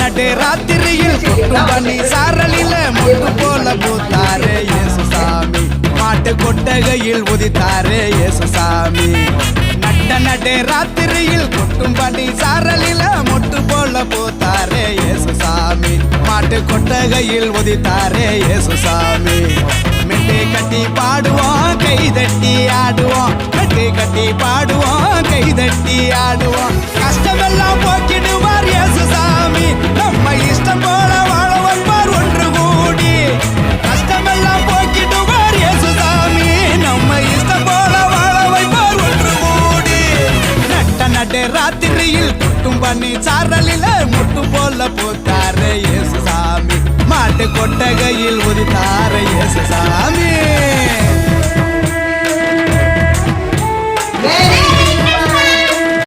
நடு ராத்திரியில் கொட்டும் பண்ணி சாரலில முட்டு போல பூத்தாரே இயேசு சாமி மாட்டு கொட்டகையில் உதித்தாரே இயேசு சாமி நடு ராத்திரியில் கொட்டும் பண்ணி சாரலில முட்டு போல பூத்தாரே இயேசு சாமி மாட்டு கொட்டகையில் உதித்தாரே இயேசு சாமி மெட்டு கட்டி பாடுவோம் கை தட்டி ஆடுவோம் மெட்டு கட்டி பாடுவோம் கை தட்டி ஆடுவோம் கஷ்டமெல்லாம் போக்கிடுவார் இயேசு சாமி நம்ம இஷ்டம் போல வாழ வைப்பார் ஒன்று கூடி கஷ்டமெல்லாம் போக்கிடுவார் இயேசு சாமி நம்ம இஷ்டம் போல வாழ வைப்பார் ஒன்று கூடி நடு ராத்திரியில் கொட்டும் பண்ணி சாரலில முட்டு போல போத்தாரே இயேசு சாமி மாட்டு கொட்டகையில் உதித்தாரே இயேசு சாமி